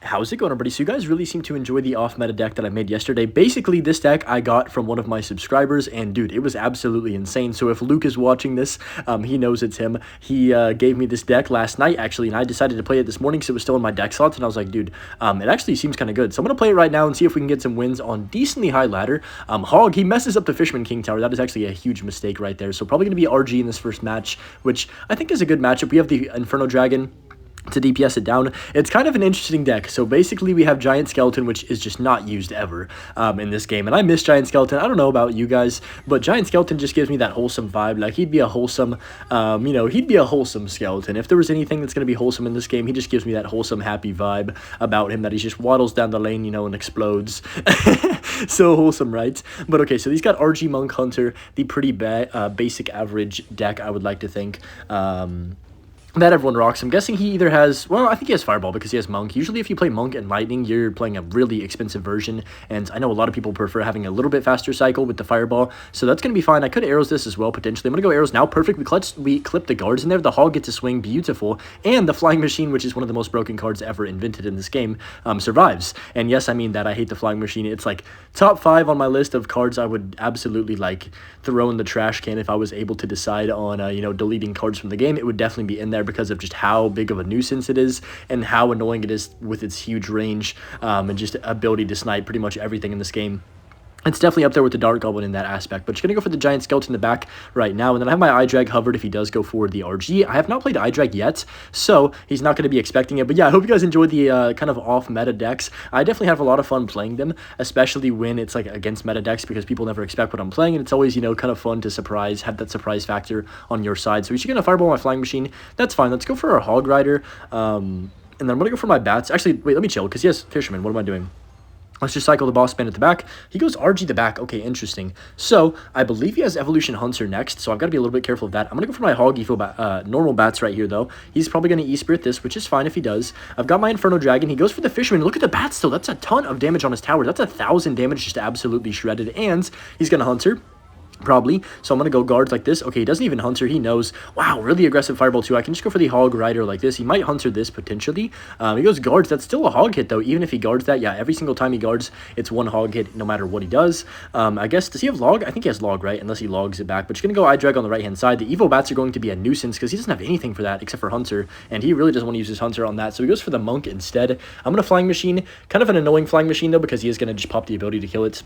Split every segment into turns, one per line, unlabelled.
How's it going, everybody? So you guys really seem to enjoy the off-meta deck that I made yesterday. Basically, this deck I got from one of my subscribers, and dude, it was absolutely insane. So if Luke is watching this, he knows it's him. He gave me this deck last night, actually, and I decided to play it this morning because it was still in my deck slots, and I was like, dude, it actually seems kind of good. So I'm going to play it right now and see if we can get some wins on decently high ladder. Hog, he messes up the Fisherman King Tower. That is actually a huge mistake right there. So probably going to be RG in this first match, which I think is a good matchup. We have the Inferno Dragon to DPS it down. It's kind of an interesting deck. So basically we have Giant Skeleton, which is just not used ever in this game. And I miss Giant Skeleton. I don't know about you guys, but Giant Skeleton just gives me that wholesome vibe. Like he'd be a wholesome, he'd be a wholesome skeleton. If there was anything that's going to be wholesome in this game, he just gives me that wholesome, happy vibe about him that he just waddles down the lane, and explodes. So wholesome, right? But okay, so he's got RG Monk Hunter, the pretty basic average deck, I would like to think. That everyone rocks. I'm guessing he either has, well, I think he has Fireball because he has Monk. Usually if you play Monk and Lightning, you're playing a really expensive version, and I know a lot of people prefer having a little bit faster cycle with the Fireball, so that's going to be fine. I could arrows this as well, potentially. I'm going to go arrows now. Perfect. We clip the guards in there. The Hog gets to swing. Beautiful. And the Flying Machine, which is one of the most broken cards ever invented in this game, survives. And yes, I mean that. I hate the Flying Machine. It's like top 5 on my list of cards I would absolutely like throw in the trash can if I was able to decide on, deleting cards from the game. It would definitely be in there because of just how big of a nuisance it is and how annoying it is with its huge range and just ability to snipe pretty much everything in this game. It's definitely up there with the Dart Goblin in that aspect, but just going to go for the Giant Skeleton in the back right now, and then I have my eye drag hovered if he does go for the RG. I have not played eye drag yet, so he's not going to be expecting it, but yeah, I hope you guys enjoyed the kind of off-meta decks. I definitely have a lot of fun playing them, especially when it's like against meta decks, because people never expect what I'm playing, and it's always, kind of fun to have that surprise factor on your side. So he's going to Fireball my Flying Machine. That's fine. Let's go for our Hog Rider, and then I'm going to go for my Bats. Actually, wait, let me chill, because he has Fisherman. What am I doing? Let's just cycle the boss Bandit at the back. He goes RG the back. Okay, interesting. So, I believe he has Evolution Hunter next, so I've got to be a little bit careful of that. I'm going to go for my Hog Evo normal bats right here, though. He's probably going to E-Spirit this, which is fine if he does. I've got my Inferno Dragon. He goes for the Fisherman. Look at the bats, though. That's a ton of damage on his tower. That's 1,000 damage just absolutely shredded, and he's going to Hunter. Probably. So I'm going to go guards like this. Okay, he doesn't even Hunter. He knows. Wow, really aggressive Fireball too. I can just go for the Hog Rider like this. He might Hunter this potentially. He goes guards. That's still a Hog hit though. Even if he guards that, yeah, every single time he guards, it's one Hog hit no matter what he does. I guess, does he have Log? I think he has Log, right? Unless he logs it back. But just going to go Eye Drag on the right-hand side. The Evo Bats are going to be a nuisance because he doesn't have anything for that except for Hunter. And he really doesn't want to use his Hunter on that. So he goes for the Monk instead. I'm going to Flying Machine. Kind of an annoying Flying Machine though because he is going to just pop the ability to kill it.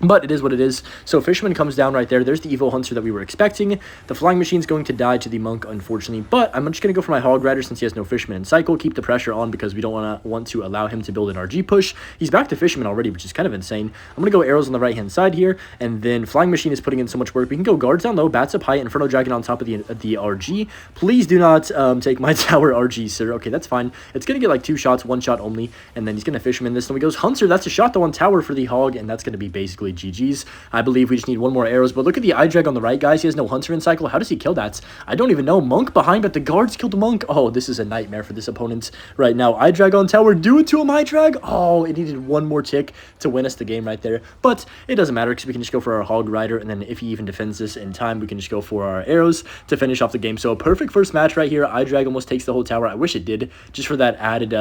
But it is what it is. So Fisherman comes down right there. There's the Evo Hunter that we were expecting. The Flying Machine's going to die to the Monk, unfortunately. But I'm just going to go for my Hog Rider since he has no Fisherman in cycle. Keep the pressure on because we don't want to allow him to build an RG push. He's back to Fisherman already, which is kind of insane. I'm going to go arrows on the right-hand side here. And then Flying Machine is putting in so much work. We can go guards down low, bats up high, Inferno Dragon on top of the RG. Please do not take my tower RG, sir. Okay, that's fine. It's going to get like 2 shots, 1 shot only. And then he's going to Fisherman this. Then we goes Hunter. That's a shot though on tower for the Hog. And that's going to be basically GG's. I believe we just need 1 more arrows, but look at the eye drag on the right, guys. He has no Hunter in cycle. How does he kill that? I don't even know. Monk behind, but the guards killed the Monk. Oh, this is a nightmare for this opponent right now. Eye drag on tower. Do it to him, eye drag. Oh, it needed 1 more tick to win us the game right there, but it doesn't matter because we can just go for our Hog Rider, and then if he even defends this in time, we can just go for our arrows to finish off the game. So a perfect first match right here. Eye drag almost takes the whole tower. I wish it did, just for that added,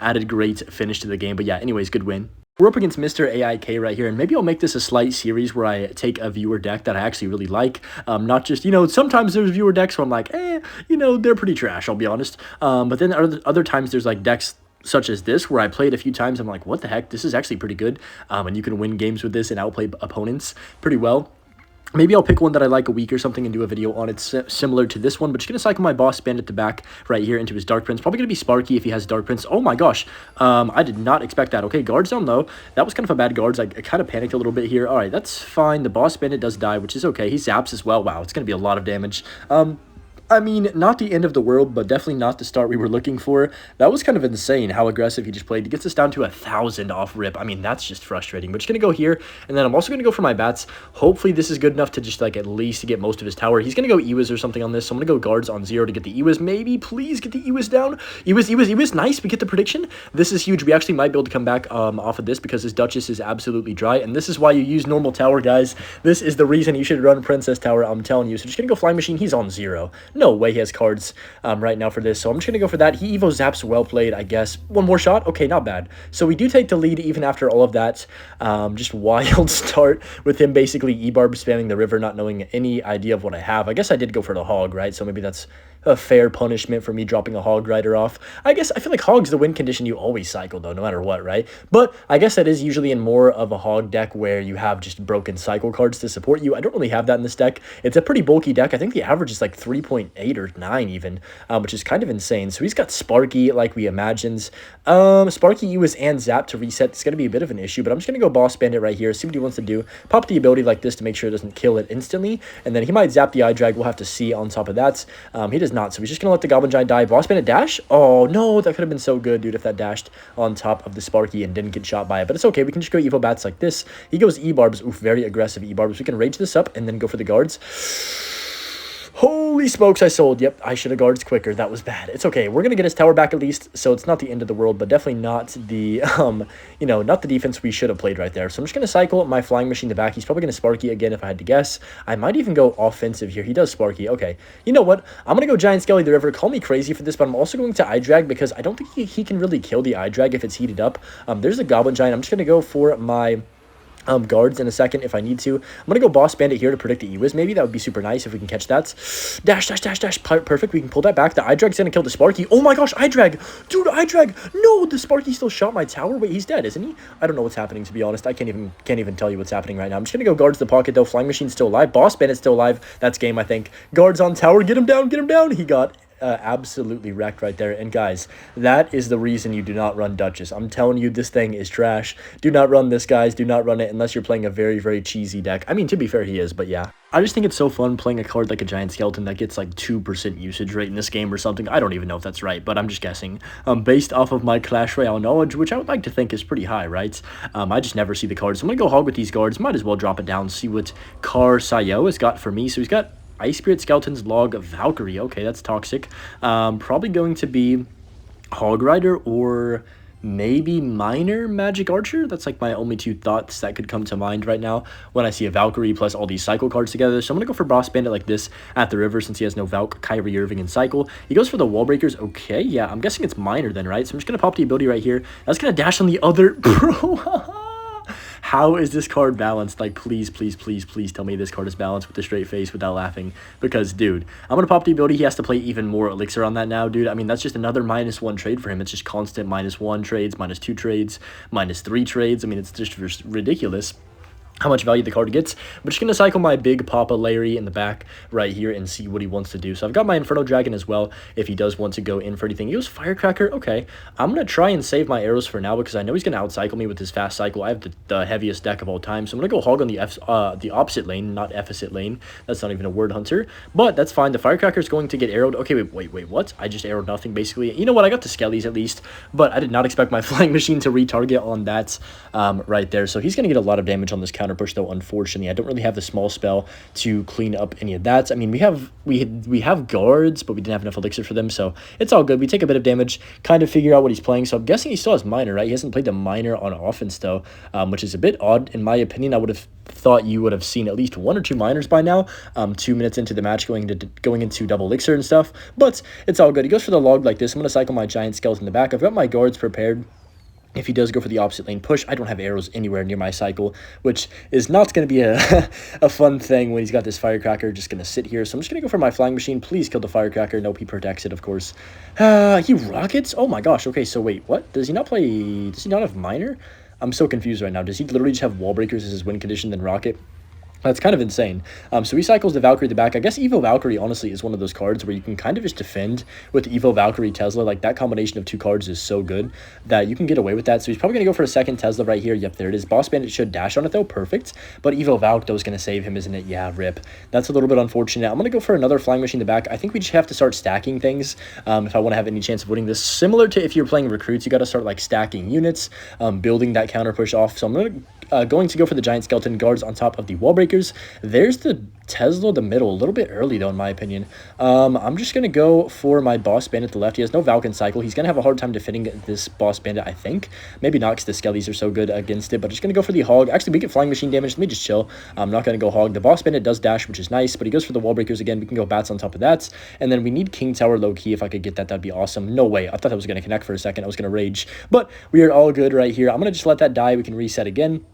added great finish to the game. But yeah, anyways, good win. We're up against Mr. AIK right here, and maybe I'll make this a slight series where I take a viewer deck that I actually really like. Not just, sometimes there's viewer decks where I'm like, they're pretty trash, I'll be honest. But then other times there's like decks such as this, where I played a few times, I'm like, what the heck, this is actually pretty good. And you can win games with this and outplay opponents pretty well. Maybe I'll pick one that I like a week or something and do a video on it similar to this one, but just going to cycle my boss Bandit at the back right here into his Dark Prince. Probably going to be Sparky if he has Dark Prince. Oh my gosh, I did not expect that. Okay, guards down low. That was kind of a bad guards. I kind of panicked a little bit here. All right, that's fine. The boss Bandit does die, which is okay. He zaps as well. Wow, it's going to be a lot of damage. I mean, not the end of the world, but definitely not the start we were looking for. That was kind of insane how aggressive he just played. He gets us down to 1,000 off rip. I mean, that's just frustrating. But just going to go here, and then I'm also going to go for my bats. Hopefully this is good enough to just, at least to get most of his tower. He's going to go Ewiz or something on this, so I'm going to go guards on 0 to get the Ewiz. Maybe, please, get the Ewiz down. Ewiz. Nice, we get the prediction. This is huge. We actually might be able to come back off of this because his Duchess is absolutely dry, and this is why you use normal tower, guys. This is the reason you should run Princess Tower, I'm telling you. So just going to go Flying Machine. He's on 0. no way he has cards right now for this. So I'm just going to go for that. He Evo Zaps, well played, I guess. One more shot. Okay, not bad. So we do take the lead even after all of that. Just wild start with him basically E-barb spamming the river, not knowing any idea of what I have. I guess I did go for the hog, right? So maybe that's a fair punishment for me dropping a hog rider off. I guess I feel like hog's the win condition you always cycle though, no matter what, right? But I guess that is usually in more of a hog deck where you have just broken cycle cards to support you. I don't really have that in this deck. It's a pretty bulky deck. I think the average is like 3.8 or 9 even, which is kind of insane. So he's got Sparky like we imagined. Sparky Ewis and Zap to reset. It's going to be a bit of an issue, but I'm just going to go Boss Bandit right here, see what he wants to do. Pop the ability like this to make sure it doesn't kill it instantly, and then he might zap the eye drag. We'll have to see on top of that. He does not, so he's just going to let the Goblin Giant die. Boss Bandit dash? Oh, no, that could have been so good, dude, if that dashed on top of the Sparky and didn't get shot by it, but it's okay. We can just go Evo Bats like this. He goes E-Barbs. Oof, very aggressive E-Barbs. We can rage this up and then go for the guards. Holy smokes, I sold. Yep, I should have guards quicker. That was bad. It's okay. We're going to get his tower back at least, so it's not the end of the world, but definitely not the, not the defense we should have played right there. So I'm just going to cycle my Flying Machine to back. He's probably going to Sparky again if I had to guess. I might even go offensive here. He does Sparky. Okay. You know what? I'm going to go Giant Skelly the River. Call me crazy for this, but I'm also going to eye drag because I don't think he can really kill the eye drag if it's heated up. There's a Goblin Giant. I'm just going to go for my guards in a second if I need to. I'm going to go Boss Bandit here to predict the E-Wiz. Maybe that would be super nice if we can catch that. Dash, dash, dash, dash. Perfect. We can pull that back. The eye drag's going to kill the Sparky. Oh my gosh, eye drag. Dude, eye drag. No, the Sparky still shot my tower. Wait, he's dead, isn't he? I don't know what's happening, to be honest. I can't even tell you what's happening right now. I'm just going to go guards the pocket, though. Flying Machine's still alive. Boss Bandit's still alive. That's game, I think. Guards on tower. Get him down. Get him down. He got absolutely wrecked right there. And guys, that is the reason you do not run Duchess. I'm telling you, this thing is trash. Do not run this, guys. Do not run it unless you're playing a very, very cheesy deck. I mean, to be fair, he is, but yeah. I just think it's so fun playing a card like a Giant Skeleton that gets like 2% usage rate in this game or something. I don't even know if that's right, but I'm just guessing. Based off of my Clash Royale knowledge, which I would like to think is pretty high, right? I just never see the cards. So I'm going to go hog with these guards. Might as well drop it down, see what Car Sayo has got for me. So he's got Ice Spirit, Skeletons, Log, Valkyrie. Okay, that's toxic. Probably going to be Hog Rider or maybe Minor Magic Archer. That's like my only two thoughts that could come to mind right now when I see a Valkyrie plus all these Cycle cards together. So I'm going to go for Boss Bandit like this at the river since he has no Valk, Kyrie Irving, and Cycle. He goes for the Wall Breakers. Okay, yeah, I'm guessing it's Minor then, right? So I'm just going to pop the ability right here. That's going to dash on the other... Bro, how is this card balanced? Like, please, please, please, please tell me this card is balanced with a straight face without laughing. Because, dude, I'm going to pop the ability. He has to play even more Elixir on that now, dude. I mean, that's just another -1 trade for him. It's just constant -1 trades, -2 trades, -3 trades. I mean, it's just ridiculous how much value the card gets. I'm just going to cycle my big Papa Larry in the back right here and see what he wants to do. So I've got my Inferno Dragon as well if he does want to go in for anything. He goes Firecracker. Okay, I'm going to try and save my arrows for now because I know he's going to outcycle me with his fast cycle. I have the heaviest deck of all time, so I'm going to go hog on the opposite lane, not Ephesit lane. That's not even a word hunter, but that's fine. The Firecracker is going to get arrowed. Okay, wait, what? I just arrowed nothing, basically. You know what? I got the Skellies at least, but I did not expect my Flying Machine to retarget on that right there. So he's going to get a lot of damage on this counter push, though, unfortunately. I don't really have the small spell to clean up any of that. I mean, we have guards, but we didn't have enough elixir for them, so it's all good. We take a bit of damage, kind of figure out what he's playing. So I'm guessing he still has Minor, right? He hasn't played the Minor on offense, though, which is a bit odd in my opinion. I would have thought you would have seen at least 1 or 2 Minors by now, 2 minutes into the match going into double elixir and stuff, but it's all good. He goes for the log like this. I'm going to cycle my Giant Skeleton in the back. I've got my guards prepared. If he does go for the opposite lane push, I don't have arrows anywhere near my cycle, which is not going to be a fun thing when he's got this Firecracker just going to sit here. So I'm just going to go for my Flying Machine. Please kill the Firecracker. Nope, he protects it, of course. He rockets? Oh my gosh. Okay, so wait, what? Does he not have Minor? I'm so confused right now. Does he literally just have Wall Breakers as his win condition, then rocket? That's kind of insane. So he cycles the Valkyrie at the back. I guess Evo Valkyrie, honestly, is one of those cards where you can kind of just defend with Evo Valkyrie Tesla. Like, that combination of 2 cards is so good that you can get away with that. So he's probably going to go for a second Tesla right here. Yep, there it is. Boss Bandit should dash on it, though. Perfect. But Evo Valk, though, is going to save him, isn't it? Yeah, rip. That's a little bit unfortunate. I'm going to go for another Flying Machine in the back. I think we just have to start stacking things if I want to have any chance of winning this. Similar to if you're playing Recruits, you got to start, like, stacking units, building that counter push off. So I'm going to go for the Giant Skeleton guards on top of the Wall Breakers. There's the Tesla the middle, a little bit early though in my opinion. I'm just gonna go for my boss bandit the left. He has no Valken cycle. He's gonna have a hard time defending this boss bandit, I think. Maybe not because the skellies are so good against it, but just gonna go for the hog. Actually, we get flying machine damage. Let me just chill. I'm not gonna go hog. The boss bandit does dash, which is nice, but he goes for the wall breakers again. We can go bats on top of that, and then we need king tower low key. If I could get that, that'd be awesome. No way. I thought that was gonna connect for a second. I was gonna rage, but we are all good right here. I'm gonna just let that die. We can reset again.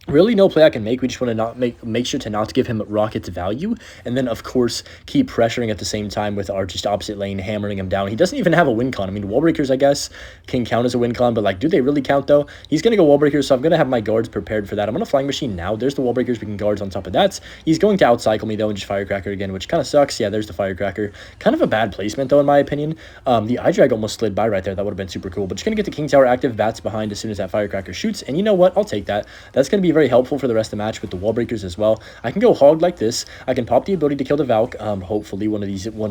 Really no play I can make. We just want to not make sure to not give him rockets value, and then of course keep pressuring at the same time with our just opposite lane, hammering him down. He doesn't even have a win con. I mean, wall breakers I guess can count as a win con, but like, do they really count though? He's gonna go wall breakers, so I'm gonna have my guards prepared for that. I'm gonna flying machine now. There's the wall breakers. We can guards on top of that. He's going to outcycle me though and just firecracker again, which kind of sucks. Yeah, there's the firecracker. Kind of a bad placement though in my opinion. The eye drag almost slid by right there. That would have been super cool. But just gonna get the king tower active, bats behind as soon as that firecracker shoots, and you know what? I'll take that. That's gonna be very helpful for the rest the match with the wall breakers as well. I can go hog like this. I can pop the ability to kill the Valk. Hopefully one of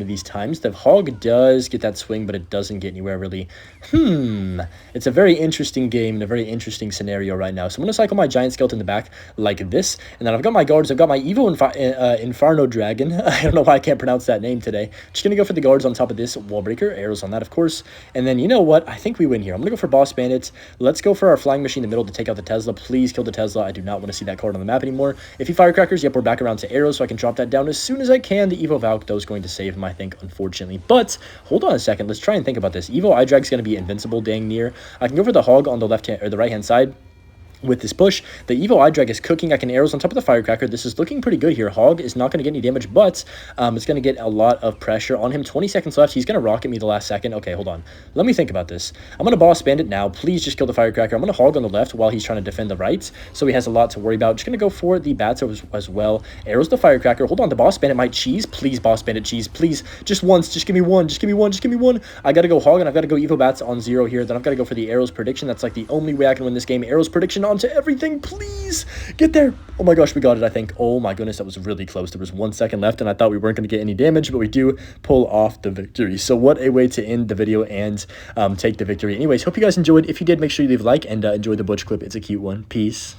these times. The hog does get that swing, but it doesn't get anywhere really. It's a very interesting game and a very interesting scenario right now. So I'm gonna cycle my giant skeleton in the back like this, and then I've got my guards. I've got my evil Inferno dragon. I don't know why I can't pronounce that name today. Just gonna go for the guards on top of this wall breaker. Arrows on that, of course. And then you know what? I think we win here. I'm gonna go for boss bandits. Let's go for our flying machine in the middle to take out the Tesla. Please kill the Tesla. I do not want to see that card on the map anymore. If he firecrackers, yep, we're back around to arrows, so I can drop that down as soon as I can. The Evo Valk, though, is going to save him, I think, unfortunately. But hold on a second. Let's try and think about this. Evo eye drag's going to be invincible dang near. I can go for the hog on the left hand or the right hand side. With this push, the Evo Eye Drag is cooking. I can arrows on top of the Firecracker. This is looking pretty good here. Hog is not going to get any damage, but it's going to get a lot of pressure on him. 20 seconds left. He's going to rocket me the last second. Okay, hold on. Let me think about this. I'm going to boss bandit now. Please just kill the Firecracker. I'm going to hog on the left while he's trying to defend the right, so he has a lot to worry about. Just going to go for the bats as well. Arrows the Firecracker. Hold on, the boss bandit might cheese. Please, boss bandit, cheese. Please, just once. Just give me one. Just give me one. Just give me one. I got to go hog, and I've got to go Evo bats on 0 here. Then I've got to go for the arrows prediction. That's like the only way I can win this game. Arrows prediction onto everything. Please get there. Oh my gosh, we got it, I think. Oh my goodness, that was really close. There was 1 second left, and I thought we weren't going to get any damage, but we do pull off the victory. So what a way to end the video and take the victory. Anyways, hope you guys enjoyed. If you did, make sure you leave a like and enjoy the Butch clip. It's a cute one. Peace.